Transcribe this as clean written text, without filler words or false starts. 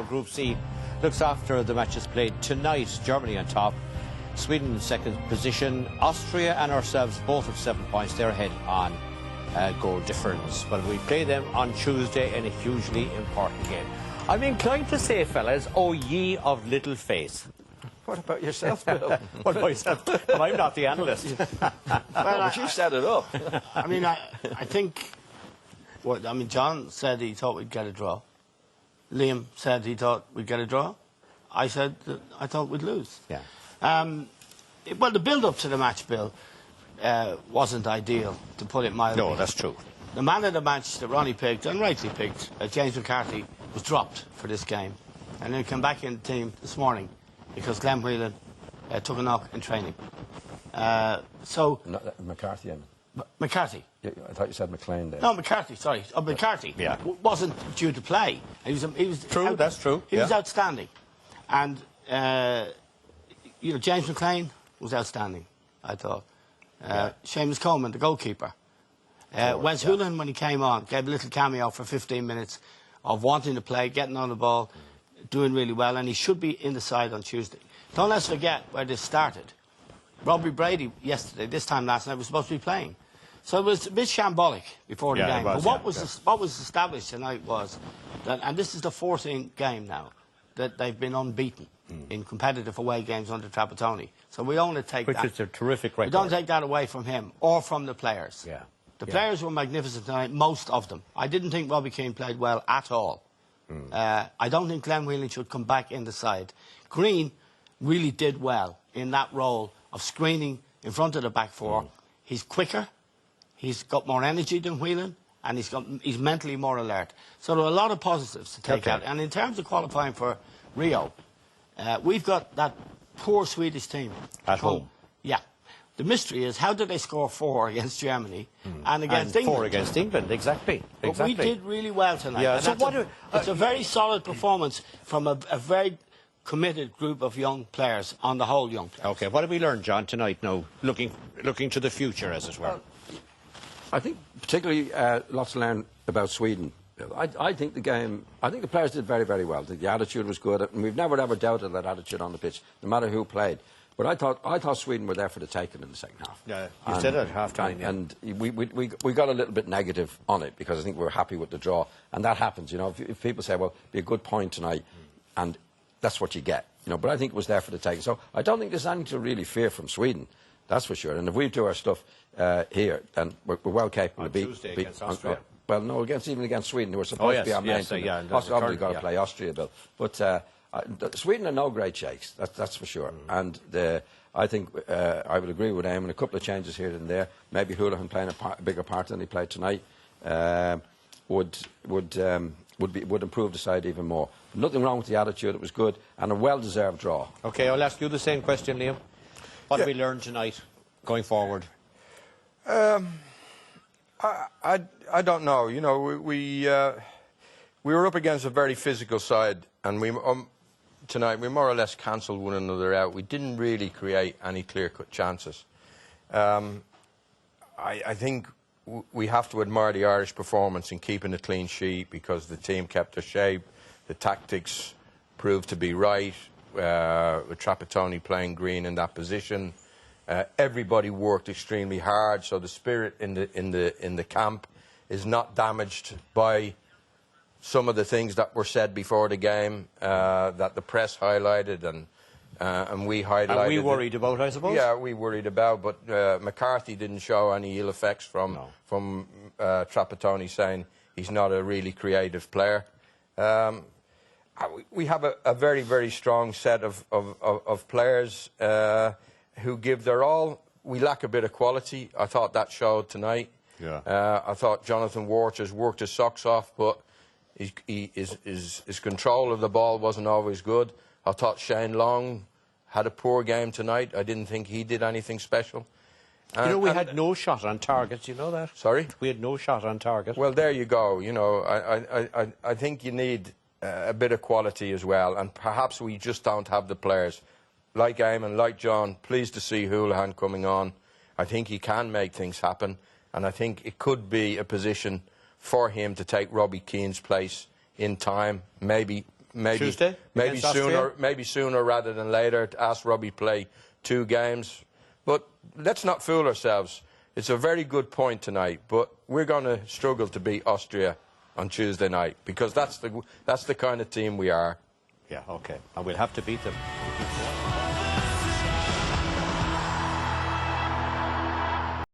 Now, Group C looks after the matches played tonight. Germany on top, Sweden in second position, Austria and ourselves both with 7 points. They're ahead on goal difference. But we play them on Tuesday in a hugely important game. I'm inclined to say, fellas, oh ye of little faith. What about yourself, Bill? What about yourself? Well, I'm not the analyst. But you set it up. I mean, I think... John said he thought we'd get a draw. Liam said he thought we'd get a draw. I said that I thought we'd lose. Yeah. Well, the build-up to the match, Bill, wasn't ideal, to put it mildly. No, that's true. The man of the match that Ronnie picked, and rightly picked, James McCarthy, was dropped for this game. And then came back in the team this morning because Glenn Whelan took a knock in training. McCarthy, McCarthy. Yeah, I thought you said McLean there. No, McCarthy, sorry. McCarthy wasn't due to play. He was true, that's true. He was outstanding. And, James McLean was outstanding, I thought. Seamus Coleman, the goalkeeper. Wes Houlihan, when he came on, gave a little cameo for 15 minutes of wanting to play, getting on the ball, doing really well, and he should be in the side on Tuesday. Don't let's forget where this started. Robbie Brady yesterday, this time last night, was supposed to be playing. So it was a bit shambolic before the game. But what was established tonight was that, and this is the 14th game now, that they've been unbeaten in competitive away games under Trapattoni. So we only take that. Which is a terrific record. We don't take that away from him or from the players. Yeah. The players were magnificent tonight, most of them. I didn't think Robbie Keane played well at all. I don't think Glenn Whelan should come back in the side. Green really did well in that role of screening in front of the back four. He's quicker, he's got more energy than Whelan, and he's mentally more alert. So there are a lot of positives to take out. And in terms of qualifying for Rio, we've got that poor Swedish team. At home. Yeah. The mystery is, how did they score 4 against Germany and against England? 4 against England, exactly. But we did really well tonight. Yeah, so it's a very solid performance from a very committed group of young players, on the whole young players. OK, what have we learned, John, tonight now, looking to the future, as it were? I think particularly lots to learn about Sweden. I think the players did very, very well. The attitude was good, and we've never ever doubted that attitude on the pitch, no matter who played. But I thought Sweden were there for the taking in the second half. Yeah, you said it at half-time. And we got a little bit negative on it because I think we were happy with the draw, and that happens. If people say, well, be a good point tonight, and that's what you get. But I think it was there for the taking. So I don't think there's anything to really fear from Sweden. That's for sure. And if we do our stuff here, then we're well capable of beating against Austria. Well, no, even against Sweden, who were supposed to be our main team. Obviously got to play Austria, Bill. But Sweden are no great shakes. That's for sure. And I think I would agree with Eamon. A couple of changes here and there. Maybe Houlihan playing a bigger part than he played tonight would improve the side even more. But nothing wrong with the attitude. It was good and a well-deserved draw. OK, I'll ask you the same question, Liam. What have we learned tonight, going forward? I don't know. We were up against a very physical side, and tonight we more or less cancelled one another out. We didn't really create any clear-cut chances. I think we have to admire the Irish performance in keeping a clean sheet, because the team kept their shape, the tactics proved to be right, with Trapattoni playing Green in that position. Everybody worked extremely hard, so the spirit in the camp is not damaged by some of the things that were said before the game, that the press highlighted and we highlighted. And we worried about, I suppose? Yeah, we worried about, but McCarthy didn't show any ill effects from Trapattoni saying he's not a really creative player. We have a very, very strong set of players who give their all. We lack a bit of quality. I thought that showed tonight. Yeah. I thought Jonathan Warch has worked his socks off, but his control of the ball wasn't always good. I thought Shane Long had a poor game tonight. I didn't think he did anything special. We had no shot on target. You know that? Sorry? We had no shot on target. Well, there you go. I think you need a bit of quality as well, and perhaps we just don't have the players. Like Eamon, like John, pleased to see Houlihan coming on. I think he can make things happen, and I think it could be a position for him to take Robbie Keane's place in time, maybe Tuesday? Maybe sooner rather than later. To ask Robbie play 2 games. But let's not fool ourselves. It's a very good point tonight, but we're going to struggle to beat Austria on Tuesday night because that's the kind of team we are. Yeah, okay. And we'll have to beat them.